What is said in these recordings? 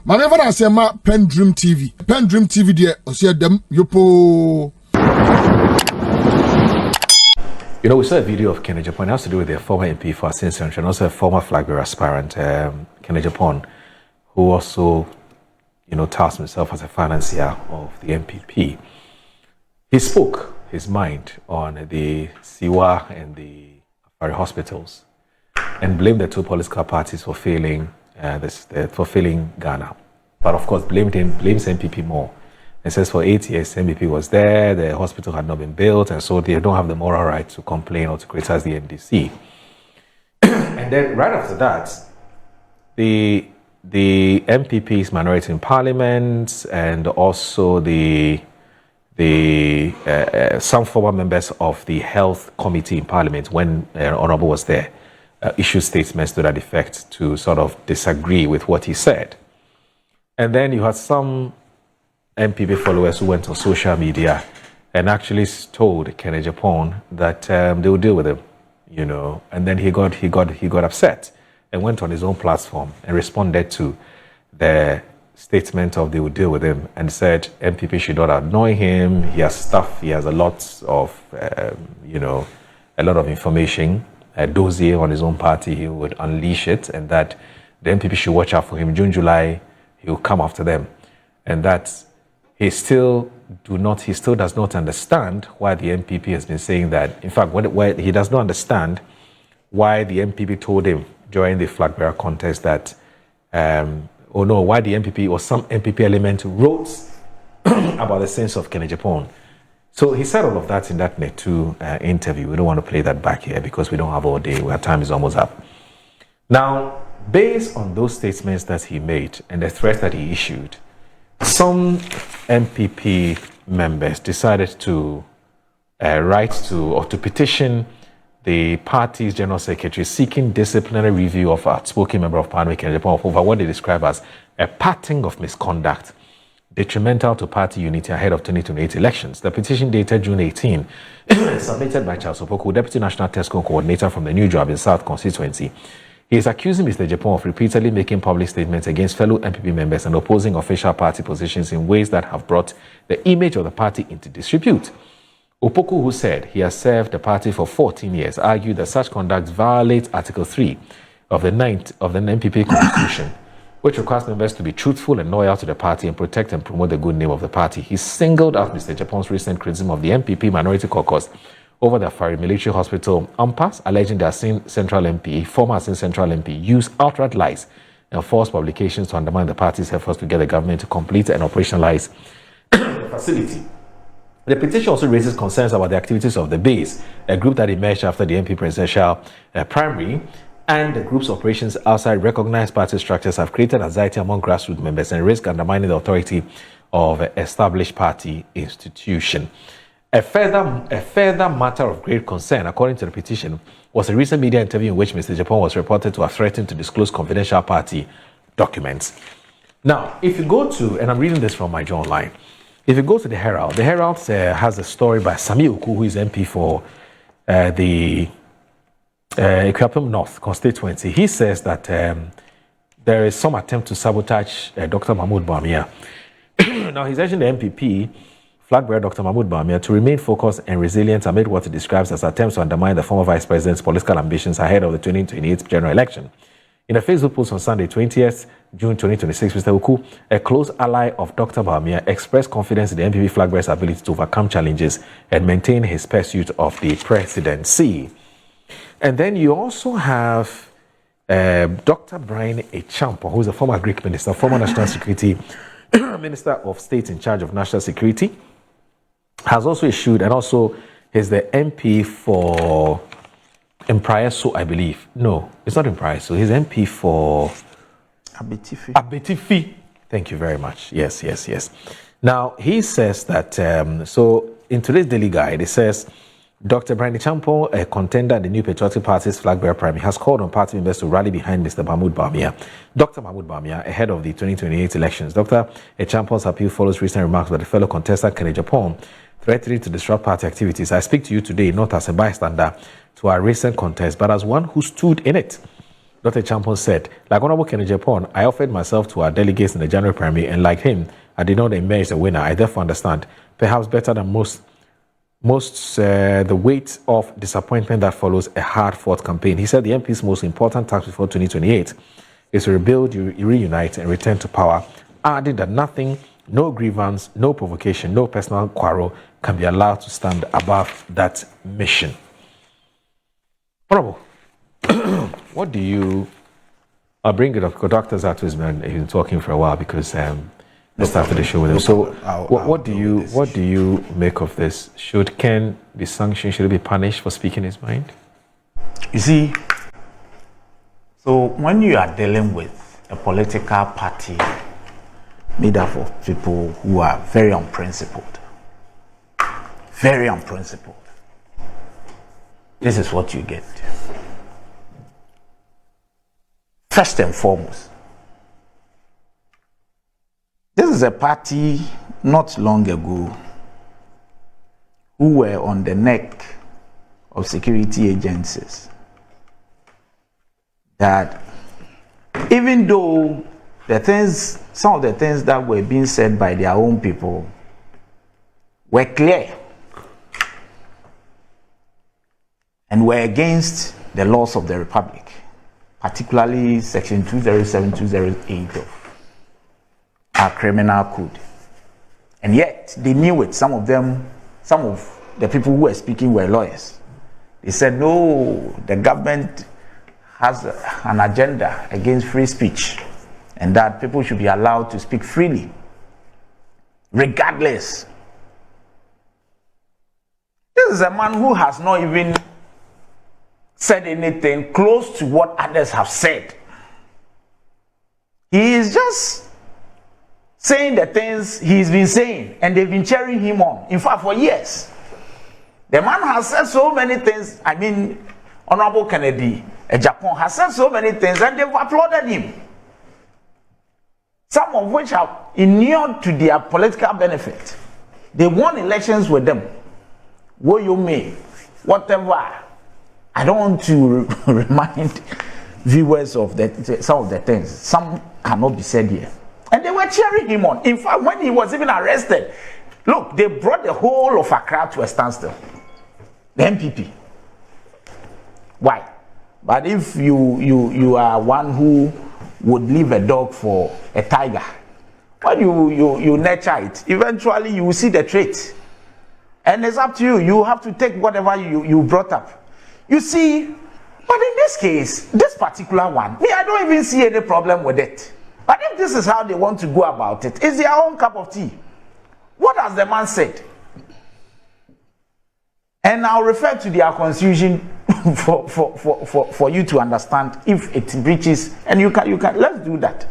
Maneva na sema PENDREAM TV. PENDREAM TV de osia dem yopo. You know, we saw a video of Kenneth Japan. It has to do with their former MP for Ascension and also a former flag bearer aspirant, Kenneth Japan, who also, you know, tasked himself as a financier of the MPP. He spoke his mind on the Siwa and the Afari hospitals and blamed the two political parties for failing Ghana. But of course, blames MPP more. It says for 8 years, MPP was there, the hospital had not been built, and so they don't have the moral right to complain or to criticize the NDC. And then right after that, the MPP's minority in parliament and also some former members of the health committee in parliament, when Honorable was there, issued statements to that effect to sort of disagree with what he said. And then you had some MPP followers who went on social media and actually told Kenneth Japan that they would deal with him, you know. And then he got upset and went on his own platform and responded to the statement of they would deal with him and said MPP should not annoy him. He has stuff. He has a lot of you know, a lot of information, a dossier on his own party. He would unleash it, and that the MPP should watch out for him. June, July, he will come after them, and that. He still does not understand why the MPP has been saying that. In fact, he does not understand why the MPP told him during the flag bearer contest that, why the MPP or some MPP element wrote about the sense of Kenneth Japan. So he said all of that in that Net2 interview. We don't want to play that back here because we don't have all day. Our time is almost up. Now, based on those statements that he made and the threats that he issued, some MPP members decided to to petition the party's general secretary seeking disciplinary review of outspoken member of parliament Kenneth Japan over what they describe as a pattern of misconduct detrimental to party unity ahead of 2028 elections. The petition dated June 18, submitted by Charles Opoku, Deputy National Tesco Coordinator from the New Joab South constituency. He is accusing Mr. Japan of repeatedly making public statements against fellow MPP members and opposing official party positions in ways that have brought the image of the party into disrepute. Opoku, who said he has served the party for 14 years, argued that such conduct violates Article 3 of the MPP Constitution, which requires members to be truthful and loyal to the party and protect and promote the good name of the party. He singled out Mr. Japan's recent criticism of the MPP Minority Caucus over the Afari Military Hospital Ampas, alleging that former Central MP, used outright lies and false publications to undermine the party's efforts to get the government to complete and operationalize the facility. The petition also raises concerns about the activities of the base, a group that emerged after the MP presidential primary, and the group's operations outside recognized party structures have created anxiety among grassroots members and risk undermining the authority of established party institution. A further matter of great concern, according to the petition, was a recent media interview in which Mr. Japan was reported to have threatened to disclose confidential party documents. Now, if you go to, and I'm reading this from my journal online, if you go to the Herald has a story by Sami Oku, who is MP for the Ekuapem North constituency. He says that there is some attempt to sabotage Dr. Mahmoud Bawumia. Now, he's urging the MPP flag bearer Dr. Mahmoud Bawumia to remain focused and resilient amid what he describes as attempts to undermine the former vice president's political ambitions ahead of the 2028 general election. In a Facebook post on Sunday, 20th June 2026, Mr. Oku, a close ally of Dr. Bawumia, expressed confidence in the MPP flag bearer's ability to overcome challenges and maintain his pursuit of the presidency. And then you also have Dr. Brian Echampo, who is a former Greek minister, former national security minister of state in charge of national security, has also issued, and also is the MP for Embarasss, I believe. No, it's not Embarasss. He's MP for Abetifi. Thank you very much. Yes. Now, he says that, so in today's Daily Guide, it says, Dr. Brian Echampo, a contender at the New Patriotic Party's flag bearer primary, has called on party members to rally behind Mr. Mahmoud Bawumia, Dr. Mahmoud Bawumia, ahead of the 2028 elections. Dr. Echampo's appeal follows recent remarks by the fellow contestant Kenneth Japan, threatening to disrupt party activities. I speak to you today not as a bystander to our recent contest, but as one who stood in it. Dr. Champon said, like Honorable Kennedy Japan, I offered myself to our delegates in the January primary, and like him, I did not emerge a winner. I therefore understand, perhaps better than most, the weight of disappointment that follows a hard-fought campaign. He said the MP's most important task before 2028 is to rebuild, reunite, and return to power, adding that nothing, no grievance, no provocation, no personal quarrel can be allowed to stand above that mission. Honorable, what do you... I'll bring it up, because Dr. Zaato has been talking for a while, because just after the show with him. So what do you make of this? Should Ken be sanctioned? Should he be punished for speaking his mind? You see, so when you are dealing with a political party made up of people who are very unprincipled, this is what you get. First and foremost, this is a party not long ago who were on the neck of security agencies, that even though some of the things that were being said by their own people were clear and were against the laws of the Republic, particularly Section 207, 208 of our criminal code. And yet, they knew it. Some of the people who were speaking were lawyers. They said, no, the government has an agenda against free speech, and that people should be allowed to speak freely, regardless. This is a man who has not even said anything close to what others have said. He is just saying the things he's been saying, and they've been cheering him on. In fact, for years. The man has said so many things. I mean, Honorable Kennedy Japan has said so many things, and they've applauded him. Some of which have inured to their political benefit. They won elections with them. What you may, whatever. I don't want to remind viewers of some of the things. Some cannot be said here. And they were cheering him on. In fact, when he was even arrested, look, they brought the whole of Accra to a standstill. The MPP. Why? But if you are one who would leave a dog for a tiger, when you nurture it, eventually you will see the trait. And it's up to you. You have to take whatever you brought up. You see, but in this case, this particular one, I don't even see any problem with it. But if this is how they want to go about it, it's their own cup of tea. What has the man said? And I'll refer to their constitution for you to understand if it breaches, and you can let's do that.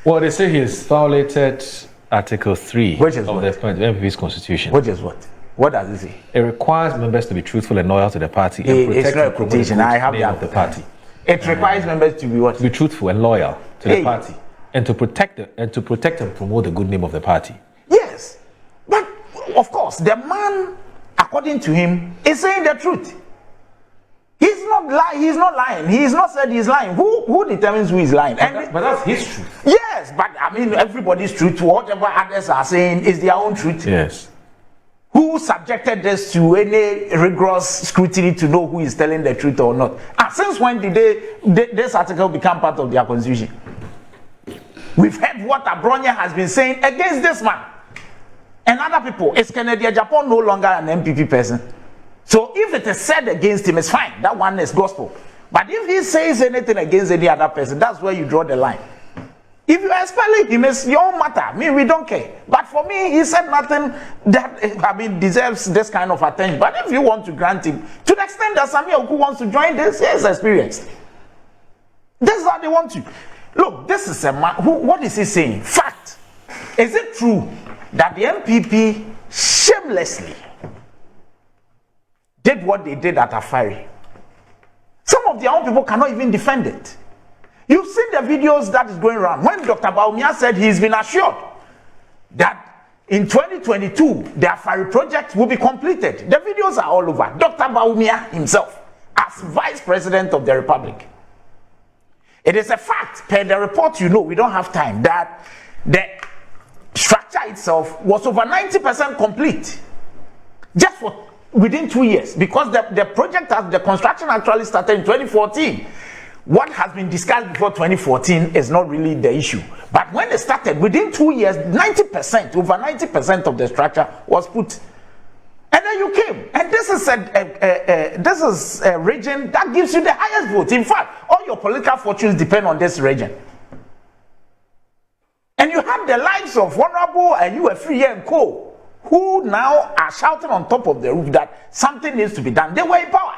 Well, they say he has violated Article 3 of the MPP's constitution. Which is what? What does it say? It requires members to be truthful and loyal to the party and protect it's not a quotation. I have the name of the party. It requires members to be what? To be truthful and loyal to the party, and to protect and promote the good name of the party. Yes, but of course, the man, according to him, is saying the truth. He's not lying. He's not lying. He's not said he's lying. Who determines who is lying? But that's his truth. Yes, but I mean, everybody's truth, whatever others are saying, is their own truth. Yes. Who subjected this to any rigorous scrutiny to know who is telling the truth or not? And since when did this article become part of their constitution? We've heard what Abronya has been saying against this man and other people. Is Kennedy Japan no longer an MPP person? So if it is said against him, it's fine. That one is gospel. But if he says anything against any other person, that's where you draw the line. If you are expelling him, it's your own matter. We don't care. But for me, he said nothing that deserves this kind of attention. But if you want to grant him, to the extent that Samuel who wants to join this, he is experienced. This is how they want to. Look, this is a man what is he saying? Fact. Is it true that the MPP shamelessly did what they did at Afari? Some of their own people cannot even defend it. You've seen the videos that is going around. When Dr. Baumia said he's been assured that in 2022, the Afari project will be completed. The videos are all over. Dr. Baumia himself, as Vice President of the Republic. It is a fact, per the report, we don't have time, that the structure itself was over 90% complete. Just within 2 years, because the construction actually started in 2014. What has been discussed before 2014 is not really the issue. But when it started, within 2 years, 90%, over 90% of the structure was put. And then you came. And this is a region that gives you the highest vote. In fact, all your political fortunes depend on this region. And you have the likes of Honorable and you Free and Co., who now are shouting on top of the roof that something needs to be done. They were in power.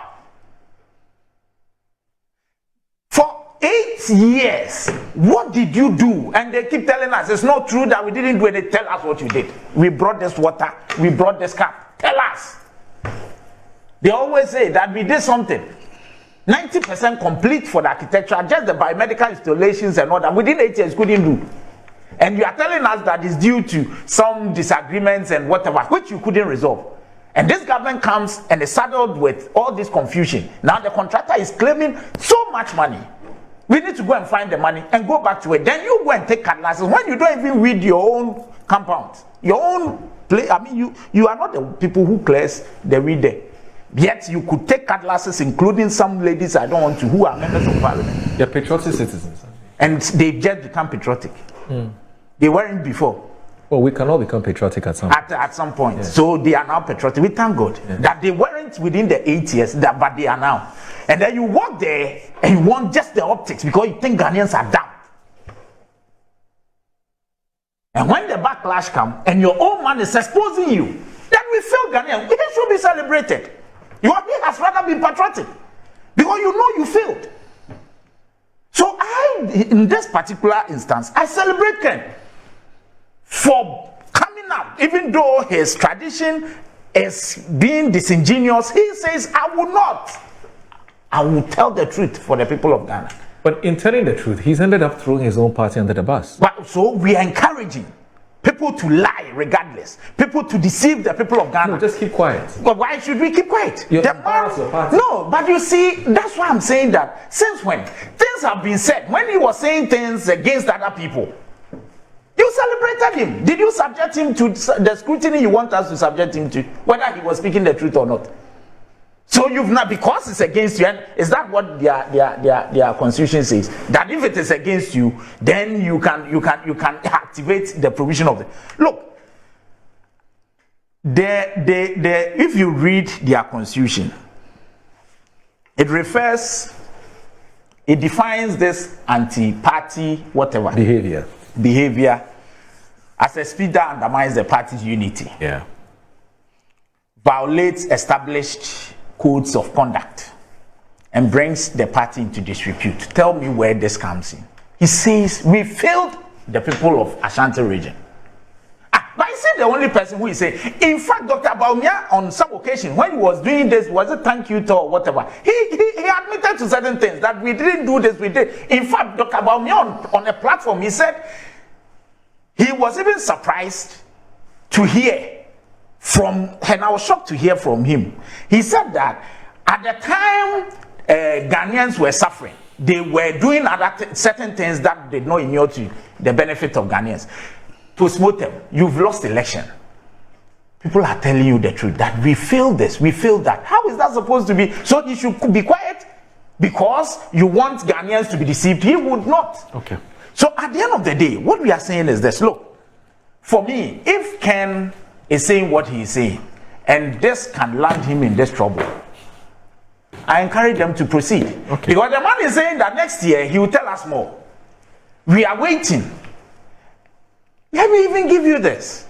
For 8 years, what did you do? And they keep telling us it's not true that we didn't do anything. Tell us what you did. We brought this water, we brought this cap. Tell us. They always say that we did something. 90% complete for the architecture, just the biomedical installations and all that. Within 8 years, couldn't do. And you are telling us that it's due to some disagreements and whatever, which you couldn't resolve. And this government comes and is saddled with all this confusion. Now the contractor is claiming so much money. We need to go and find the money and go back to it. Then you go and take cutlasses when you don't even weed your own compound, your own place. I mean, you are not the people who clears the weed there. Yet you could take cutlasses, including some ladies I don't want to, who are members of parliament. They're patriotic citizens. And they just become patriotic. They weren't before. Well, we can all become patriotic at some point. At some point. Yes. So they are now patriotic. We thank God that they weren't within the 8 years, but they are now. And then you walk there and you want just the optics because you think Ghanaians are dumb. And when the backlash comes and your own man is exposing you, then we feel Ghanaian. It should be celebrated. He has rather been patriotic because you failed. So in this particular instance, I celebrate Ken for coming up, even though his tradition is being disingenuous. He says, I will tell the truth for the people of Ghana. But in telling the truth, he's ended up throwing his own party under the bus. But so we are encouraging people to lie regardless, people to deceive the people of Ghana. No, just keep quiet. But why should we keep quiet? You embarrass your party. No, but you see, that's why I'm saying that since when things have been said, when he was saying things against other people, you celebrated him. Did you subject him to the scrutiny you want us to subject him to, whether he was speaking the truth or not? So you've not, because it's against you, and is that what their constitution says? That if it is against you, then you can activate the provision of the look. If you read their constitution, it defines this anti-party whatever behavior as a speed that undermines the party's unity. Yeah. Violates established codes of conduct and brings the party into disrepute. Tell me where this comes in. He says we failed the people of Ashanti region. But is he the only person who is saying? In fact, Dr. Baumia, on some occasion, when he was doing this, was it thank you to or whatever, he admitted to certain things that we didn't do this, we did. In fact, Dr. Baumia on a platform, he said he was even surprised to hear from, and I was shocked to hear from him. He said that at the time Ghanaians were suffering, they were doing certain things that did not inure to the benefit of Ghanaians. To smote them, you've lost election. People are telling you the truth that we failed this, we failed that. How is that supposed to be? So you should be quiet because you want Ghanaians to be deceived. He would not. Okay. So at the end of the day, what we are saying is this. Look, for me, if Ken is saying what he is saying, and this can land him in this trouble, I encourage them to proceed. Okay. Because the man is saying that next year he will tell us more. We are waiting. Let me even give you this.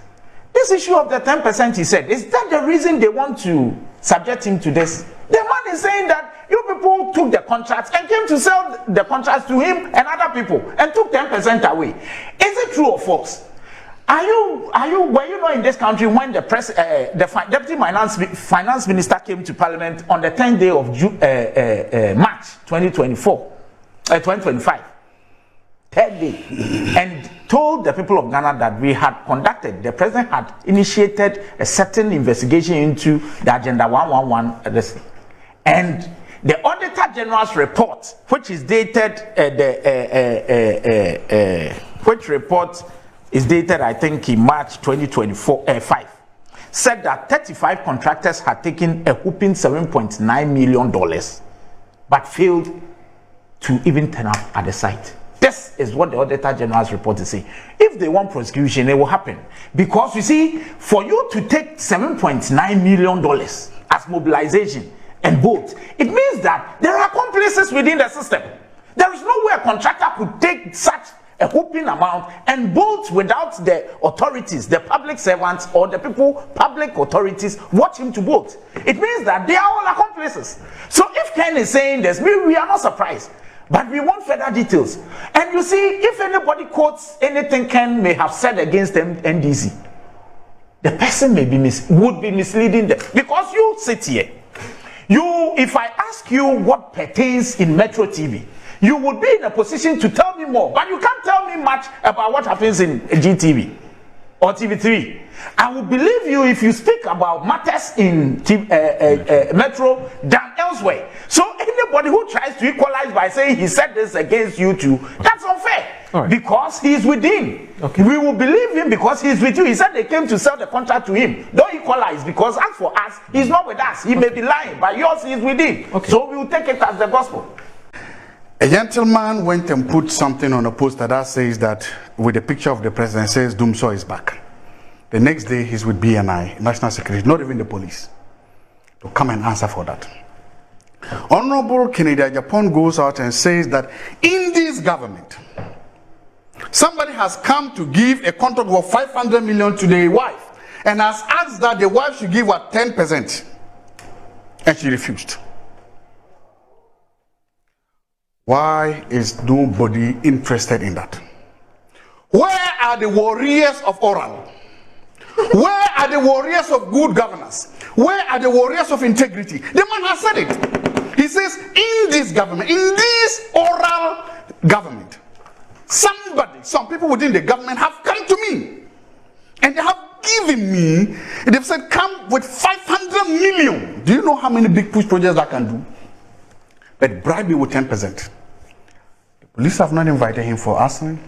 This issue of the 10%, he said, is that the reason they want to subject him to this? The man is saying that you people took the contracts and came to sell the contracts to him and other people and took 10% away. Is it true or false? Were you not in this country when the deputy finance minister came to parliament on the 10th day of March 2025, third day, and told the people of Ghana that we had conducted, the president had initiated a certain investigation into the Agenda 111, and the Auditor General's report, which is dated which report is dated, I think, in March 2024, said that 35 contractors had taken a whopping $7.9 million, but failed to even turn up at the site. This is what the Auditor General's report is saying. If they want prosecution, it will happen. Because you see, for you to take $7.9 million as mobilization and vote, it means that there are accomplices within the system. There is no way a contractor could take such a whopping amount and vote without the authorities, the public servants or the people, public authorities, watch him to vote. It means that they are all accomplices. So if Ken is saying this, we are not surprised. But we want further details. And you see, if anybody quotes anything Ken may have said against NDC, the person would be misleading them. Because you sit here, if I ask you what pertains in Metro TV, you would be in a position to tell me more. But you can't tell me much about what happens in GTV or TV3. I will believe you if you speak about matters in Metro than elsewhere. So anybody who tries to equalize by saying he said this against you too, that's unfair. Right. Because he is within. Okay. We will believe him because he is with you. He said they came to sell the contract to him. Don't equalize, because as for us, he's not with us. He may be lying, but yours he is within. Okay. So we will take it as the gospel. A gentleman went and put something on a poster that says that, with a picture of the president, says Dumso is back. The next day he's with BNI, National Security, not even the police, to come and answer for that. Honorable Kennedy Japan goes out and says that in this government, somebody has come to give a contract of 500 million to the wife and has asked that the wife should give her 10%, and she refused. Why is nobody interested in that? Where are the warriors of oral? Where are the warriors of good governance? Where are the warriors of integrity? The man has said it. He says, in this government, in this oral government, some people within the government have come to me and they have given me, they've said, come with 500 million. Do you know how many big push projects I can do? But bribe me with 10%. The police have not invited him for answering.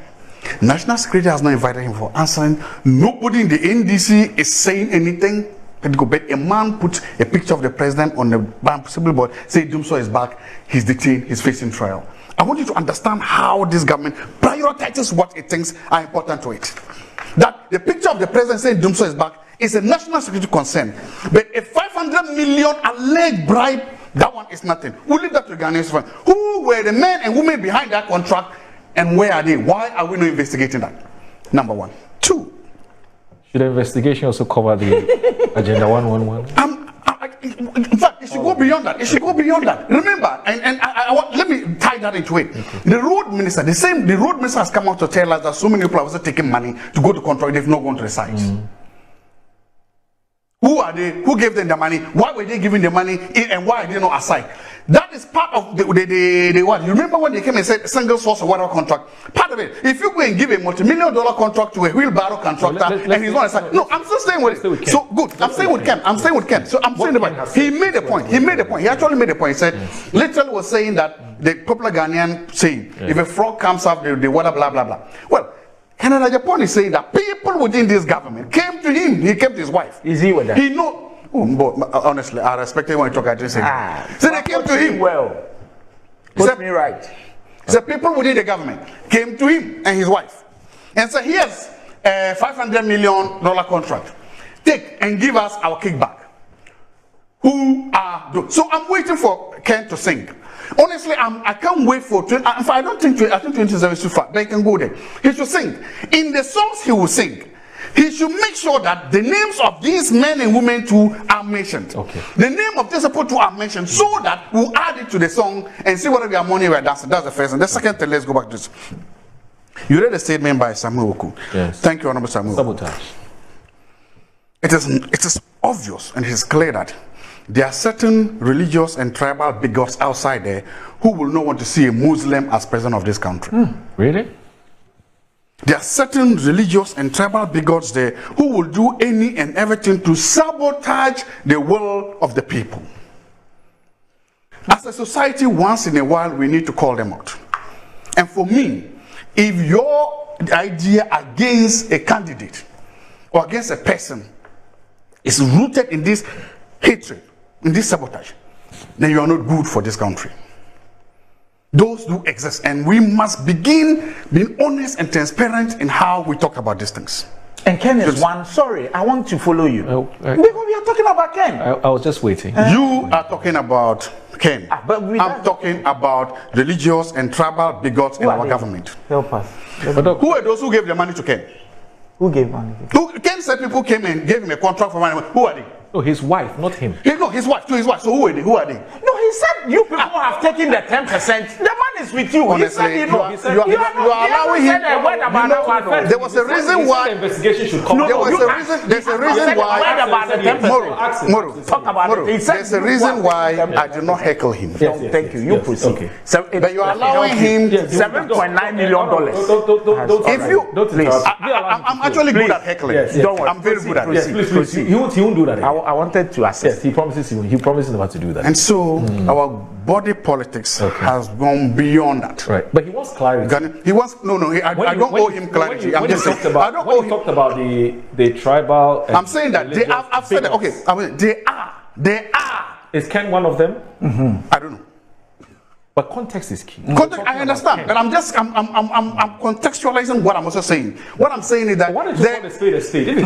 National Security has not invited him for answering. Nobody in the NDC is saying anything. But a man put a picture of the president on the possible board, say Dumso is back, he's detained, he's facing trial. I want you to understand how this government prioritizes what it thinks are important to it. That the picture of the president saying Dumso is back is a national security concern. But a 500 million alleged bribe, that one is nothing. We'll leave that to the Ghanaians. Who were the men and women behind that contract, and where are they? Why are we not investigating that? Number one. Two. Should the investigation also cover the Agenda 111? In fact, it should go beyond that. It should go beyond that. Remember, let me tie that into it. Okay. The road minister, the road minister has come out to tell us that so many people are taking money to go to contract, they've not gone to the sites. Who are they? Who gave them the money? Why were they giving the money? And why are they not aside? That is part of the what? You remember when they came and said single source of water contract? Part of it. If you go and give a multi-million-dollar contract to a wheelbarrow contractor and he's not aside. No, I'm still staying with it. So good. I'm staying with Ken. So I'm saying about he made a point. He made a point. He actually made a point. He said, literally was saying that the popular Ghanaian saying, if a frog comes up, the water, blah, blah, blah. Well, Canada Japan is saying that people within this government came to him. He kept his wife. Is he with that? He know. But honestly, I respect him when he talk. I didn't say. So they came to him. Well, put me right. So people within the government came to him and his wife, and said, "Here's a $500 million contract. Take and give us our kickback." Who are those? So I'm waiting for Ken to sing. Honestly, I can't wait for 20. I think 27 is too far, but he can go there. He should sing. In the songs he will sing, he should make sure that the names of these men and women too are mentioned. Okay. The name of this support too are mentioned, so that we'll add it to the song and see whether we are money we're dancing. That's the first. And the second thing, let's go back to this. You read a statement by Samuel Oku. Yes. Thank you, Honorable Samuel. Sabotage. It is obvious and it is clear that there are certain religious and tribal bigots outside there who will not want to see a Muslim as president of this country. Really? There are certain religious and tribal bigots there who will do any and everything to sabotage the will of the people. As a society, once in a while, we need to call them out. And for me, if your idea against a candidate or against a person is rooted in this hatred, in this sabotage, then you are not good for this country. Those do exist, and we must begin being honest and transparent in how we talk about these things. And Ken is one. Sorry, I want to follow you. Because we are talking about Ken. I was just waiting. You are talking about Ken. But I'm talking about religious and tribal bigots in our government. Help us. Who are those who gave the money to Ken? Who gave money? Ken said people came and gave him a contract for money. Who are they? No, his wife, not him. No, his wife. To his wife. So who are they? Who are they? No, he said you people have taken the 10%. The man is with you. Honestly, you are allowing him. There was a reason why. Investigation should come. There's a reason why. Moro, there's a reason why I did not heckle him. Thank you. You proceed. Okay. So, but you are allowing him $7.9 million. If you, please, I'm actually good at heckling. Don't worry. I'm very good at it. Yes, please. He won't do that. I wanted to assess. Yes, he promises never to do that. And so our body politics has gone beyond that. Right, but he wants clarity. He wants I don't owe him clarity. I'm just saying. I don't owe him. Talked about the tribal. I'm saying that they have. I've said that. Okay, I mean, they are. Is Ken one of them? I don't know. But context is key. Context, I understand, but I'm contextualizing what I'm also saying. What I'm saying is that why don't you call a spade a spade?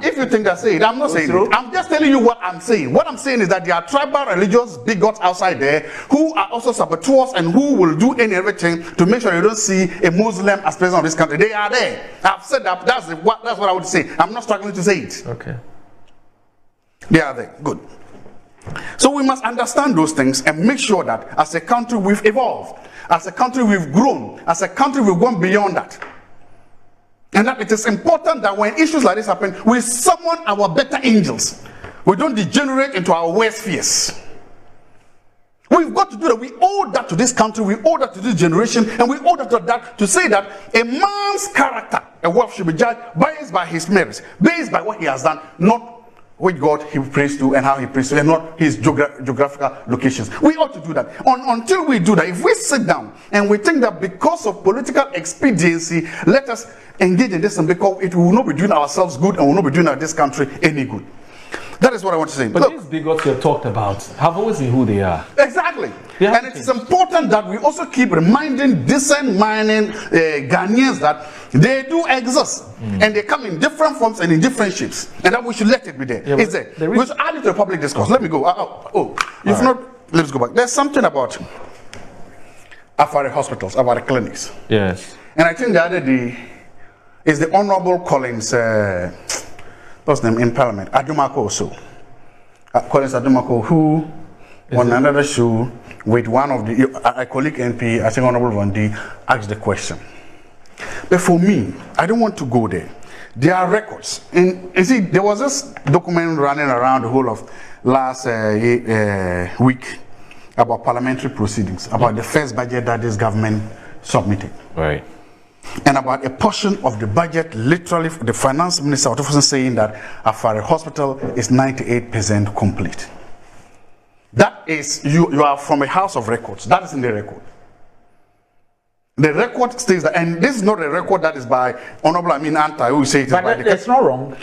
If you think that's it, I'm not saying it. I'm just telling you what I'm saying. What I'm saying is that there are tribal religious bigots outside there who are also saboteurs and who will do everything to make sure you don't see a Muslim as president of this country. They are there. I've said that. That's what I would say. I'm not struggling to say it. Okay. They are there. Good. So we must understand those things and make sure that as a country we've evolved, as a country we've grown, as a country we've gone beyond that. And that it is important that when issues like this happen, we summon our better angels. We don't degenerate into our worst fears. We've got to do that. We owe that to this country, we owe that to this generation, and we owe that to say that a man's character, a wife should be judged based by his merits, based by what he has done, not which God he prays to and how he prays to, and not his geographical locations. We ought to do that. Until we do that, if we sit down and we think that because of political expediency, let us engage in this, and because it will not be doing ourselves good and will not be doing this country any good. That is what I want to say. But these bigots you have talked about have always been who they are. Exactly. And it's important that we also keep reminding decent-minded Ghanaians that they do exist. And they come in different forms and in different shapes. And that we should let it be there. It's there. We should add it to the public discourse. Let me go. If not, let's go back. There's something about Afari hospitals, Afari clinics. Yes. And I think the other day is the Honorable Collins, what's his name, in Parliament, Adumako also. Collins Adumako, who on another show with one of a colleague MP, I think Honorable Vandi, asked the question. But for me, I don't want to go there. There are records. And you see, there was this document running around the whole of last week about parliamentary proceedings, about the first budget that this government submitted. Right. And about a portion of the budget, literally, the finance minister was saying that Afari Hospital is 98% complete. That is, you are from a house of records. That is in the record. The record states that, and this is not a record that is by Honorable Anta, who say it is by the... It's not wrong.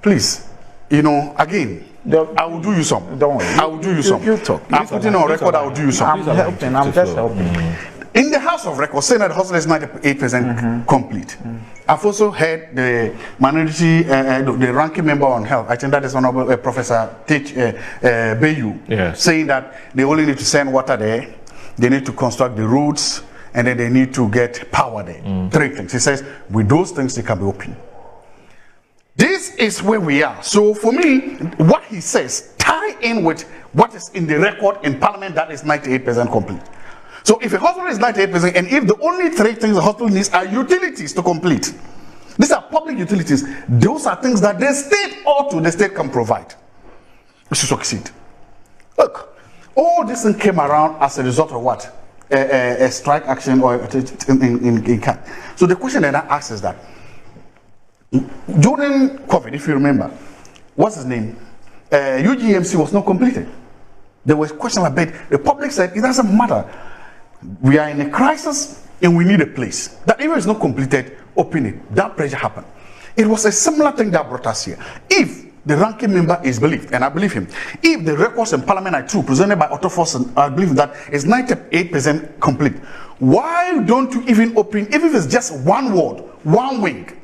Please, again, I will do you some. Don't worry. I will do you some. You talk. I'm putting on record, I will do you some. I'm just helping. In the House of Records, saying that the hospital is 98% complete. I've also heard the minority, the ranking member on health, I think that is Honorable Professor Bayu, saying that they only need to send water there, they need to construct the roads, and then they need to get power there. 3 things. He says, with those things, they can be open. This is where we are. So for me, what he says tie in with what is in the record in Parliament that is 98% complete. So if a hospital is 98%, and if the only 3 things the hospital needs are utilities to complete, these are public utilities, those are things that the state can provide. We should succeed. Look, all this thing came around as a result of what? A strike action or in CAN. So the question that I ask is that during COVID, if you remember, what's his name? UGMC was not completed. There was questions about the public said it doesn't matter. We are in a crisis and we need a place. That area is not completed, open it. That pressure happened. It was a similar thing that brought us here. If the ranking member is believed, and I believe him, if the records in parliament are true, presented by Otto Forson, I believe that is 98% complete. Why don't you even open, even if it's just one ward, one wing,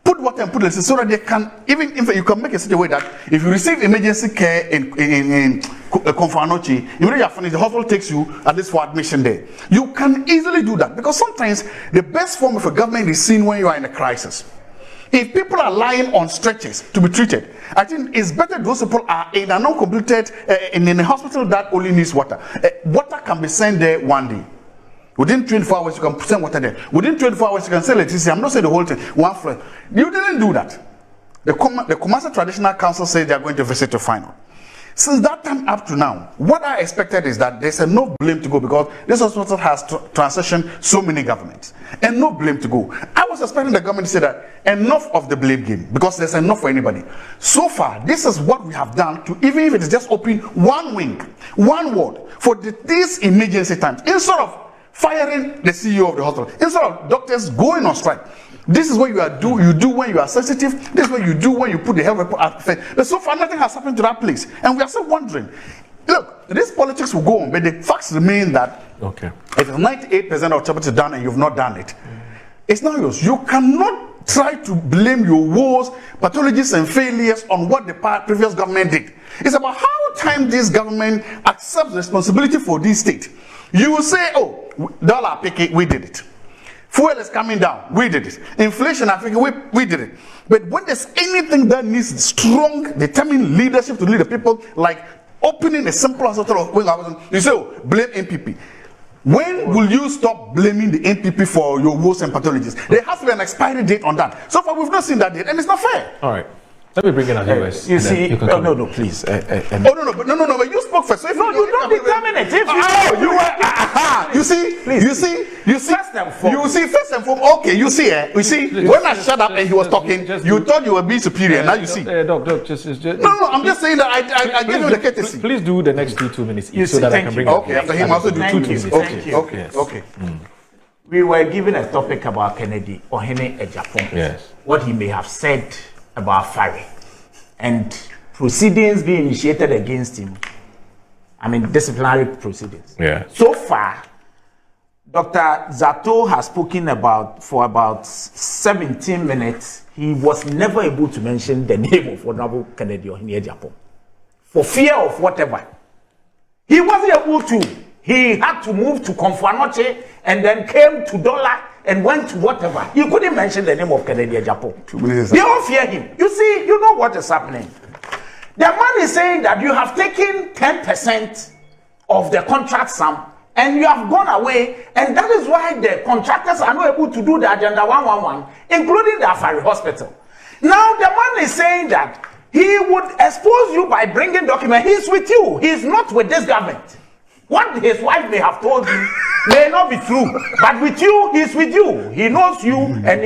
put water and put it so that they can, even if you can make it such a way that if you receive emergency care in Konfanochi, you know you're finished, the hospital takes you at least for admission there. You can easily do that, because sometimes the best form of a government is seen when you are in a crisis. If people are lying on stretchers to be treated, I think it's better those people are in a non-completed, in a hospital that only needs water. Water can be sent there one day. Within 24 hours, you can send water there. Within 24 hours, you can sell electricity. I'm not saying the whole thing, one floor. You didn't do that. The Kumasi Traditional Council said they are going to visit to find out. Since that time up to now, what I expected is that there's no blame to go, because this hospital has transitioned so many governments, and no blame to go. I was expecting the government to say that enough of the blame game, because there's enough for anybody. So far, this is what we have done to, even if it is just open one wing, one ward for these emergency times, instead of firing the CEO of the hospital, instead of doctors going on strike. This is what you do when you are sensitive. This is what you do when you put the health report at effect. But so far, nothing has happened to that place, and we are still wondering. Look, this politics will go on, but the facts remain that if 98% of job is done and you've not done it, it's not yours. You cannot try to blame your woes, pathologies, and failures on what the previous government did. It's about how time this government accepts responsibility for this state. You will say, "Oh, dollar picking, we did it. Fuel is coming down, we did it. Inflation, I think we did it." But when there's anything that needs strong, determined leadership to lead the people, like opening a simple hospital, you say, "Oh, blame NPP." When will you stop blaming the NPP for your woes and pathologies? There has to be an expiry date on that. So far, we've not seen that date, and it's not fair. All right. Let me bring in our viewers. You see, no, please. But you spoke first. So if you don't determine it. First and foremost, okay, when I shut up and he was talking, you thought you were being superior. Now you see. Doc, just. No, I'm just saying that I gave you the courtesy. Please do the next 2 minutes so that I can bring. Okay, after him, also do 2 minutes. Okay. We were given a topic about Kennedy Ohene Ejapon. Yes. What he may have said about Fari, and proceedings being initiated against him. I mean, disciplinary proceedings. Yeah. So far, Dr. Zaato has spoken for about 17 minutes. He was never able to mention the name of Honorable Kennedy Ohene Ejapon, for fear of whatever. He wasn't able to. He had to move to Konfanoche and then came to Dollar and went to whatever. He couldn't mention the name of Kennedy Ejapon. They all fear him. You see, you know what is happening. The man is saying that you have taken 10% of the contract sum and you have gone away, and that is why the contractors are not able to do the Agenda 111, including the Afari Hospital. Now, the man is saying that he would expose you by bringing documents. He's with you. He's not with this government. What his wife may have told you may not be true, but with you, he's with you. He knows you, and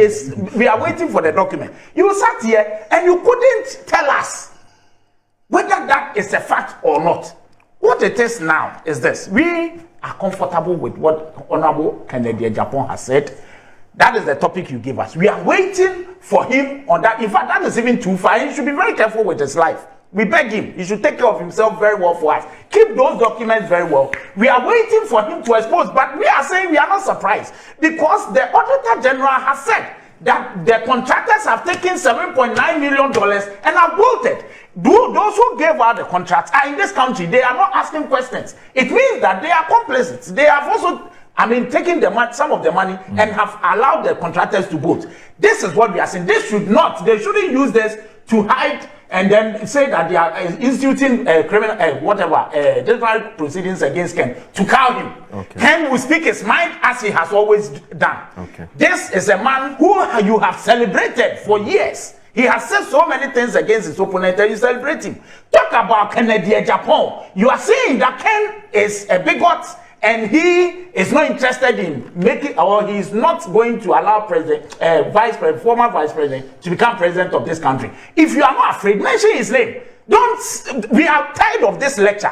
we are waiting for the document. You sat here and you couldn't tell us whether that is a fact or not. What it is now is this: we are comfortable with what Honorable Kennedy Ejapon has said. That is the topic you give us. We are waiting for him on that. In fact, that is even too far. He should be very careful with his life. We beg him. He should take care of himself very well for us. Keep those documents very well. We are waiting for him to expose, but we are saying we are not surprised, because the Auditor General has said that the contractors have taken $7.9 million and have bolted. Those who gave out the contracts are in this country. They are not asking questions. It means that they are complicit. They have also, taken some of the money and have allowed the contractors to bolt. This is what we are saying. They shouldn't use this to hide and then say that they are instituting disciplinary proceedings against Ken to cow him. Okay. Ken will speak his mind as he has always done. Okay. This is a man who you have celebrated for years. He has said so many things against his opponent and you celebrate him. Talk about Kennedy Ejapon. You are saying that Ken is a bigot and he is not interested in making, or he is not going to allow former vice president to become president of this country. If you are not afraid, mention his name. We are tired of this lecture.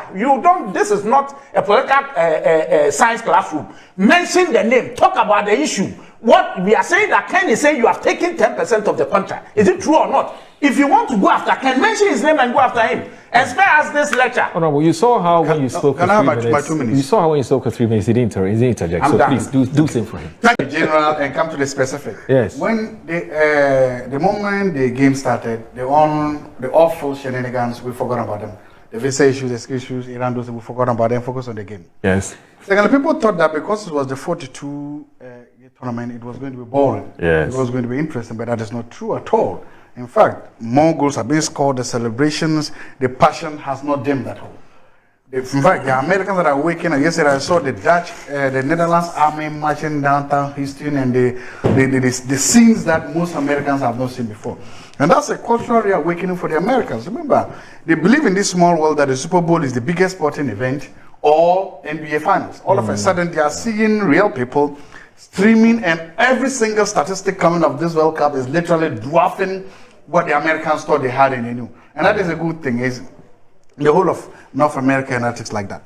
This is not a political science classroom. Mention the name, talk about the issue. What we are saying that Ken is saying you have taken 10% of the contract. Is it true or not? If you want to go after Ken, mention his name and go after him. As far as this lecture. Oh, no, well, you saw how when you spoke for 3 minutes. 2 minutes? You saw how when you spoke for 3 minutes, he didn't interject. I'm so done. please do same for him. Thank you, General, and come to the specific. Yes. When the moment the game started, the awful shenanigans, we forgot about them. The visa issues, the skill issues, Iran, those we forgot about them. Focus on the game. Yes. Second, people thought that because it was the 42 tournament, it was going to be boring. Yes. It was going to be interesting, but that is not true at all. In fact, more goals have been scored, the celebrations, the passion has not dimmed at all. In fact, the Americans that are waking up, yesterday I saw the Dutch, the Netherlands army marching downtown Houston, and the scenes that most Americans have not seen before. And that's a cultural reawakening for the Americans. Remember, they believe in this small world that the Super Bowl is the biggest sporting event or NBA finals. All of a sudden, they are seeing real people streaming, and every single statistic coming of this World Cup is literally dwarfing what the Americans thought they had and they knew. And that is a good thing. Is the whole of North America and ethics like that.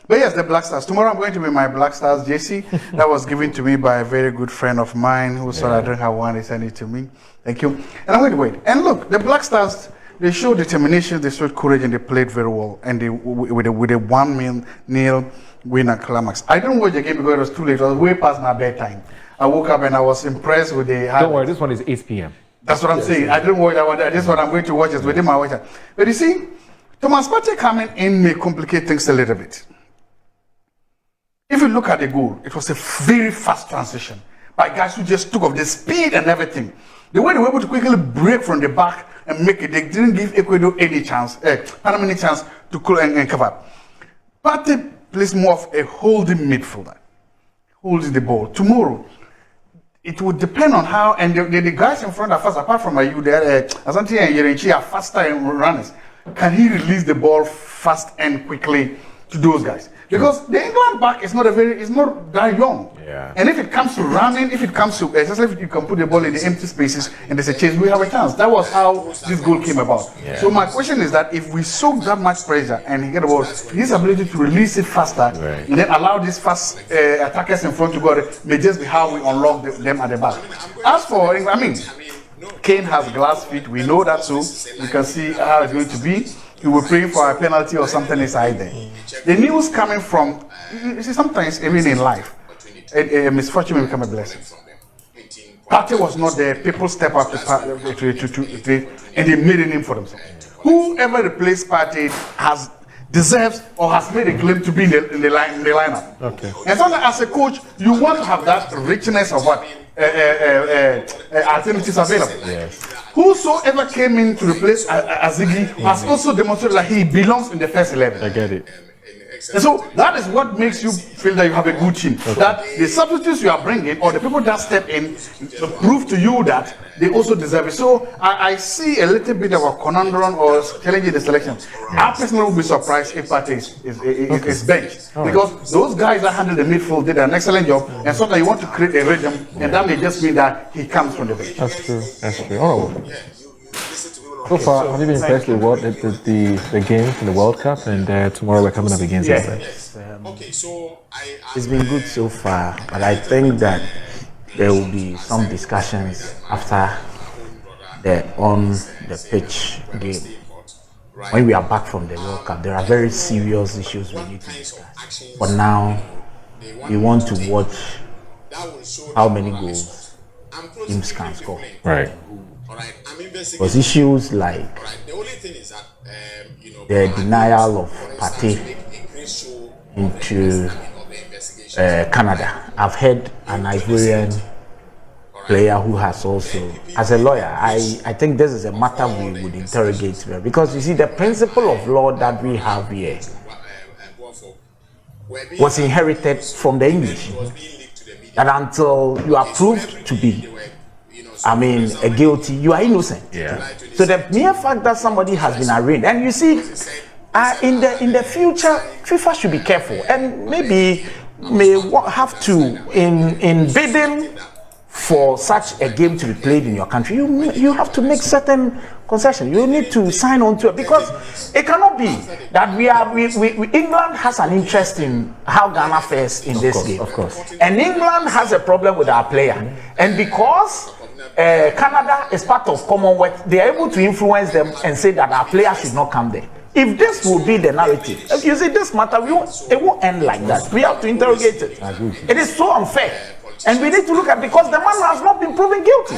But yes, the Black Stars. Tomorrow I'm going to be my Black Stars jersey. That was given to me by a very good friend of mine who saw I didn't have one. He sent it to me. Thank you. And I'm going to wait. And look, the Black Stars, they showed determination, they showed courage, and they played very well. And they with a 1-0 winner climax. I didn't watch the game because it was too late. It was way past my bedtime. I woke up and I was impressed with the highlights. Don't worry, this one is 8 p.m. That's what I'm saying. I didn't watch that one. This one I'm going to watch is within my watch. But you see, Thomas Partey coming in may complicate things a little bit. If you look at the goal, it was a very fast transition by guys who just took off the speed and everything. The way they were able to quickly break from the back and make it, they didn't give Ecuador any chance, any chance to and cover. Partey plays more of a holding midfielder, holding the ball. Tomorrow, it would depend on how, and the guys in front are fast, apart from you there, Asante and Yerenchi are faster runners. Can he release the ball fast and quickly to those guys? Because the England back is not that young. Yeah. And if it comes to running, if it comes to, especially if you can put the ball in the empty spaces and there's a chase, we have a chance. That was how this goal came about. Yeah. So my question is that if we soak that much pressure and he get the ball, his ability to release it faster and then allow these fast attackers in front to go, may just be how we unlock them at the back. As for England, Kane has glass feet. We know that, so you can see how it's going to be. We were praying for a penalty or something inside there. The news coming from, you see, sometimes even in life, a misfortune will become a blessing. Partey was not there. People step up and they made a name for themselves. Whoever replaced Partey deserves or has made a claim to be in the lineup. Okay. And so as a coach, you want to have that richness of what alternatives available. Yes. Whosoever came in to replace Azigi has also demonstrated that he belongs in the first 11. I get it. And so that is what makes you feel that you have a good team. Okay. That the substitutes you are bringing or the people that step in prove to you that they also deserve it. So I see a little bit of a conundrum or challenging the selection. I personally will be surprised if Partey is benched. Because those guys that handle the midfield did an excellent job, and so that you want to create a rhythm, and that may just mean that he comes from the bench. That's true. That's true. Oh. So far, have you been impressed with the game in the World Cup? And tomorrow we're coming up against England. It's been good so far, but I think that there will be some discussions after the on the pitch game. When we are back from the World Cup, there are very serious issues we need to discuss. For now, we want to watch how many goals teams can score. Right. Because issues like the denial of Partey into Canada. I've heard an Ivorian player who has also, as a lawyer, I think this is a matter we would interrogate here, because you see the principle of law that we have here was inherited from the English, that until you are proved to be a guilty, you are innocent. Yeah. So the mere fact that somebody has been arraigned, and you see, in the future, FIFA should be careful and maybe may have to in bidding for such a game to be played in your country, you have to make certain concessions. You need to sign on to it, because it cannot be that England has an interest in how Ghana fares in this game. Of course. And England has a problem with our player. And because Canada is part of Commonwealth, they are able to influence them and say that our players should not come there. If this will be the narrative, if you see this matter, it won't end like that. We have to interrogate it. It is so unfair. And we need to look at, because the man has not been proven guilty.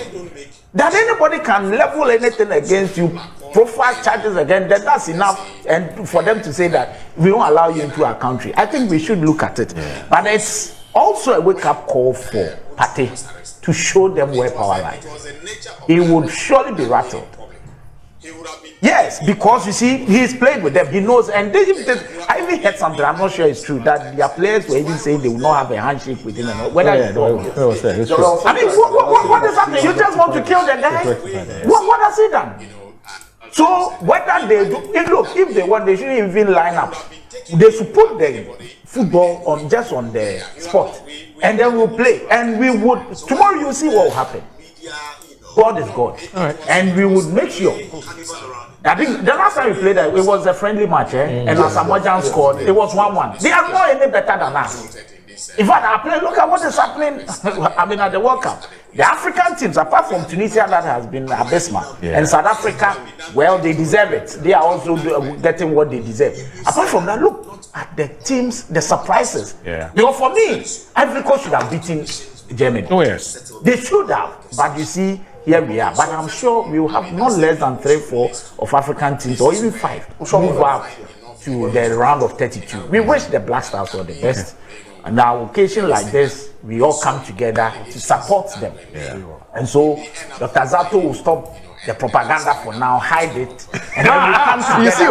That anybody can level anything against you, profile charges against, that's enough, and for them to say that we won't allow you into our country. I think we should look at it. Yeah. But it's also a wake-up call for Partey to show them where power lies. He would surely be rattled. Yes, because you see, he's played with them. He knows, and I even heard something. I'm not sure it's true, that their players were even saying they will not have a handshake with him. Whether I mean, what is happening? You just want to kill the guy? What has he done? So whether they do, if they want, they shouldn't even line up. They should put the football on the spot, and then we'll play. And we would tomorrow. You'll see what will happen. God is God, and we would make sure. I think the last time we played that, it was a friendly match, and Asamoah scored. It was 1-1. They are not any better than us. In fact, our players, look at what is happening. I mean, at the World Cup, the African teams, apart from Tunisia, that has been abysmal, and South Africa, well, they deserve it. They are also getting what they deserve. Apart from that, look at the teams, the surprises. Because for me, Ivory Coast should have beaten Germany. Oh yes, they should have. But you see, here we are. But I'm sure we will have not less than 3-4 of African teams, or even 5, move up to the round of 32. We wish the Black Stars were the best. And on an occasion like this, we all come together to support them. And so Dr. Zaato will stop the propaganda for now, hide it, and then we come together. You see,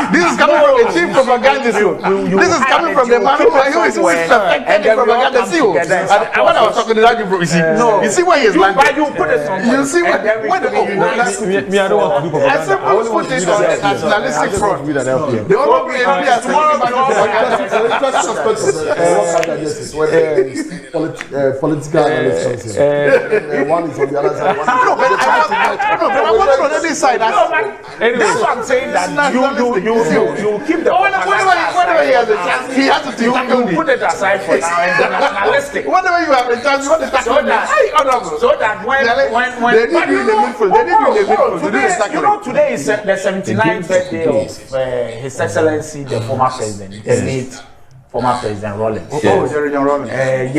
this is coming from a chief propagandist. This is coming from the man who is perfecting the propaganda. See, and when I was talking to that, you see, you see where he is landing. You see what? Me, I don't want to do propaganda. I said, we put this on a nationalistic front. The only way we are political analysis. One is on the other side. I want on every side. That's what I'm saying. That you keep the whenever he has a chance, he has to you put it aside for now and the nationalistic. Whenever you have a chance, you want to start so that when they need you in the midfield, they need you in the midfield. Today is the 79th birthday of His Excellency the former president, the late former President Rollins. Oh, Jerry Rollins. Yes.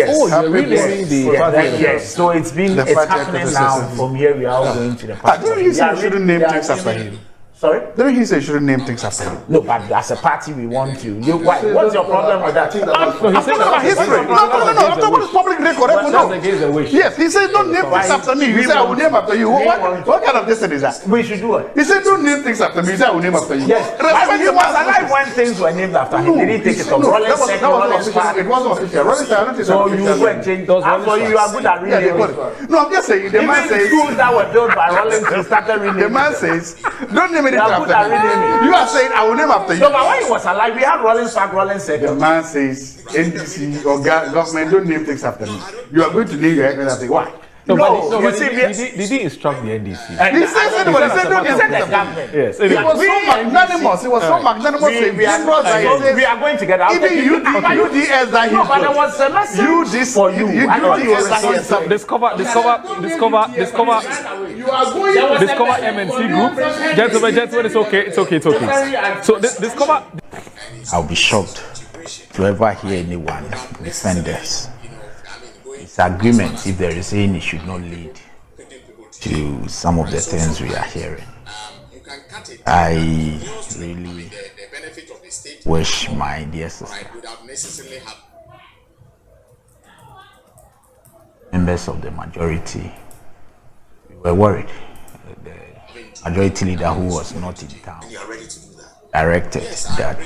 Yes. So it's happening now. From here we are all going to the party. Didn't he say you shouldn't name things after him? Sorry? Didn't he say you shouldn't name things after him? No, but as a party we want to. What's your problem with that? I'm talking about history. No. I'm talking about public record. Yes, he said don't name things after me. He said I will name after you. What kind of destiny is that? We should do it. He said don't name things after me. He said I will name after you. Yes. He was alive when things were named after him. Did he take it up? Rollins said it wasn't official. Rollins said I don't think so. You go and change. So you are good at reading. No, I'm just saying. The man says schools that were built by Rollins, you started reading. The man says don't name anything after me. You are saying I will name after you. No, but when he was alive, we had Rollins Park, Rollins said. The man says NDC or government don't name things after me. You are going to name your head after why? Did he instruct the NDC? He said the government. Yes. It was so magnanimous. It was so magnanimous. We are going together. Even UDS that no, but there was a message for you. Discover MNC group. Gentlemen, it's okay. So discover. I'll be shocked to ever hear anyone defend this. Agreement, if there is any, should not lead to some of the things we are hearing. I really wish my dear sister, members of the majority, we were worried. The majority leader who was not in town directed that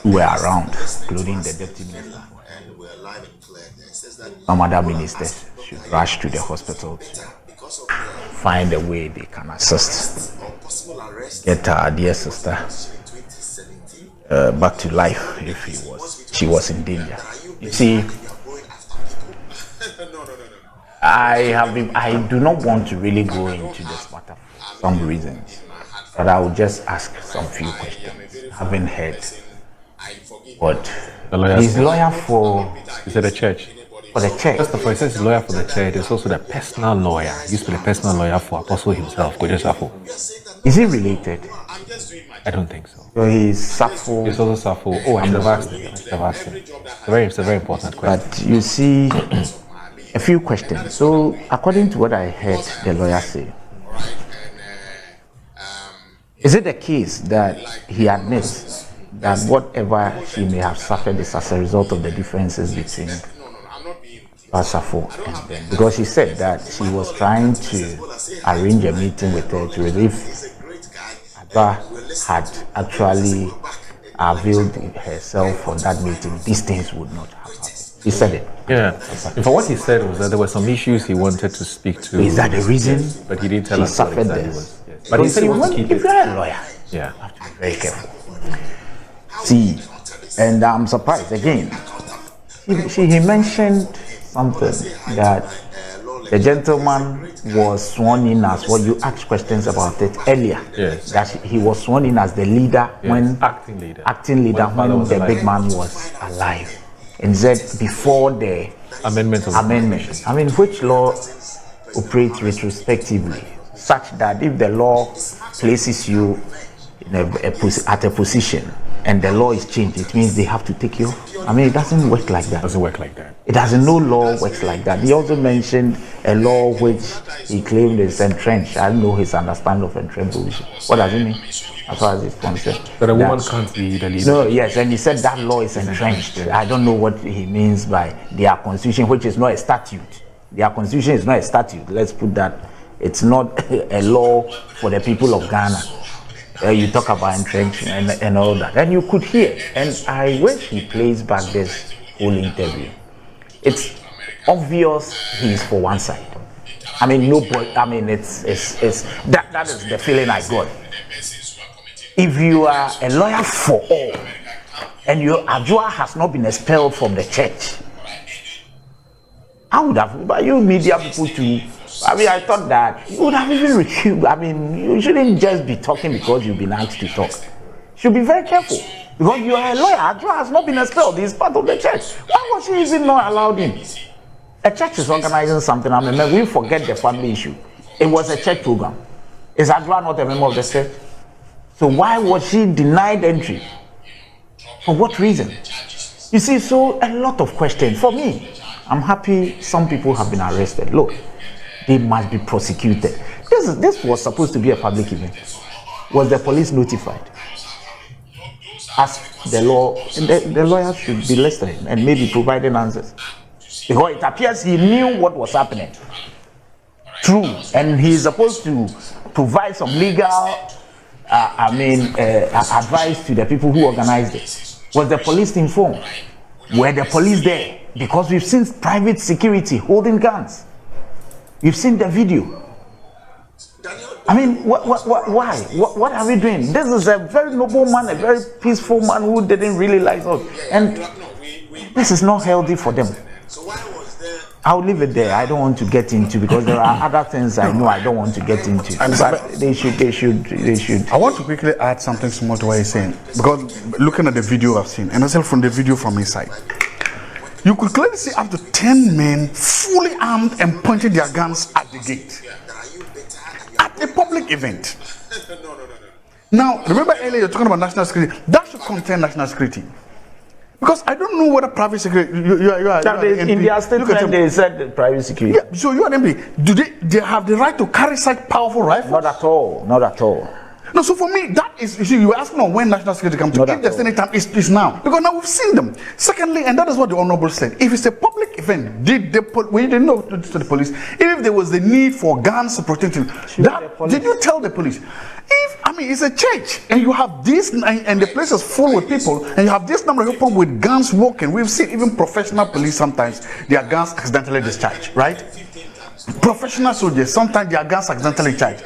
who were around, including the deputy minister, some other ministers should rush to the hospital to find a way they can assist, get our dear sister back to life if she was in danger. You see, I do not want to really go into this matter for some reasons, but I will just ask some few questions. I haven't heard what he's lawyer for. Is it a church? For the church. First of all, it says he's lawyer for the church. There's also the personal lawyer. He used to be the personal lawyer for Apostle himself, Zaato. Is he related? I don't think so. So he's Sappho. He's also Zaato. Oh, I should have asked him. It's a very important question. But you see, a few questions. So, according to what I heard the lawyer say, is it the case that he admits that whatever he may have suffered is as a result of the differences between Sappho and them? Because he said that she was trying to arrange a meeting with her to relieve Abba had actually availed herself for that meeting, these things would not have happened. He said it. Yeah. In fact, what he said was that there were some issues he wanted to speak to. Is that the reason? Yes, but he didn't tell us what exactly was. Yes. But he said, if you're a lawyer, yeah, you have to be very careful. See, and I'm surprised again. He mentioned something that the gentleman was sworn in as what you asked questions about it earlier. Yes. That he was sworn in as the leader when acting leader when the big man was alive. And said before the amendment. I mean, which law operates retrospectively, such that if the law places you in at a position and the law is changed, it means they have to take you. I mean, it doesn't work like that. It doesn't work like that. It doesn't. No law works like that. He also mentioned a law which he claimed is entrenched. I don't know his understanding of entrenched position. What does it mean? As far as it's concerned. But a woman can't be the leader. No, yes, and he said that law is entrenched. I don't know what he means by their constitution, which is not a statute. Their constitution is not a statute. Let's put that. It's not a law for the people of Ghana. You talk about entrenched and all that. And you could hear. And I wish he plays back this whole interview. It's obvious he's for one side. I mean, nobody. I mean, it's that is the feeling I got. If you are a lawyer for all, and your Ajua has not been expelled from the church, I would have, but you media people too. I mean, I thought that you would have even recused. I mean, you shouldn't just be talking because you've been asked to talk. You should be very careful. Because you are a lawyer, Ajua has not been expelled. He's part of the church. Why was she even not allowed in? A church is organizing something. I mean, we forget the family issue. It was a church program. Is Ajua not a member of the church? So why was she denied entry? For what reason? You see, so a lot of questions. For me, I'm happy some people have been arrested. Look, they must be prosecuted. This was supposed to be a public event. Was the police notified? As the law, the lawyer should be listening and maybe providing answers. Because it appears he knew what was happening. True, and he's supposed to provide some legal advice to the people who organized it. Was the police informed? Were the police there? Because we've seen private security holding guns. We've seen the video. I mean, why? What are we doing? This is a very noble man, a very peaceful man who didn't really like us. And this is not healthy for them. I'll leave it there. I don't want to get into, because there are other things I know I don't want to get into. But they should. I want to quickly add something small to what you're saying, because looking at the video I've seen, and also from the video from inside, you could clearly see up to 10 men fully armed and pointing their guns at the gate at a public event. Now, remember earlier you're talking about national security. That should contain national security. Because I don't know whether private security. You are in their statement, they said private security. Yeah, so you are an MP. Do they have the right to carry such powerful rifles? Not at all. Not at all. No, so for me, that is, you see, you asking on when national security comes to. If there's any time, it's now. Because now we've seen them. Secondly, and that is what the Honorable said, if it's a public event, we didn't know to the police, if there was the need for guns to protect him, did you tell the police? It's a church, and you have this, and the place is full with people, and you have this number of people with guns walking. We've seen even professional police sometimes, their guns accidentally discharged, right? Professional soldiers, sometimes their guns accidentally discharged.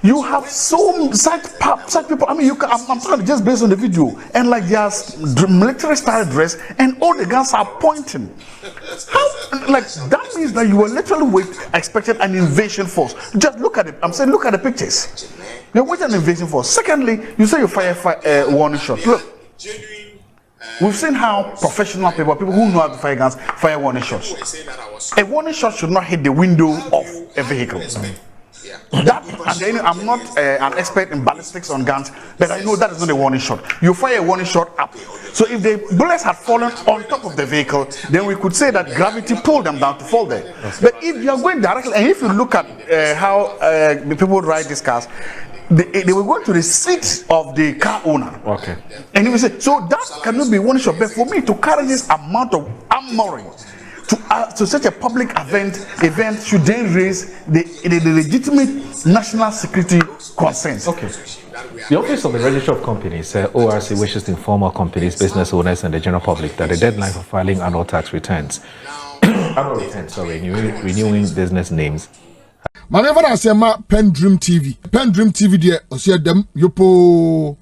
You have such people. I mean, I'm talking just based on the video, and like they are military style dress, and all the guns are pointing. How, like that means that you were literally expecting an invasion force. Just look at it. I'm saying, look at the pictures. You're waiting an invasion force. Secondly, you say you fire warning shot. Look, we've seen how professional people who know how to fire guns, fire warning shots. A warning shot should not hit the window of a vehicle. That, and then I'm not an expert in ballistics on guns, but I know that is not a warning shot. You fire a warning shot up. So if the bullets had fallen on top of the vehicle, then we could say that gravity pulled them down to fall there. But if you are going directly, and if you look at how people ride these cars, they were going to the seat of the car owner. Okay. And you will say, so that cannot be one shot. But for me to carry this amount of armoring to such a public event should then raise the legitimate national security concerns. Okay. The Office of the Registrar of Companies, ORC, wishes to inform all companies, business owners, and the general public that the deadline for filing annual tax returns, renewing business names. Whenever I say PENDREAM TV, PENDREAM TV, there, I see them, yopo.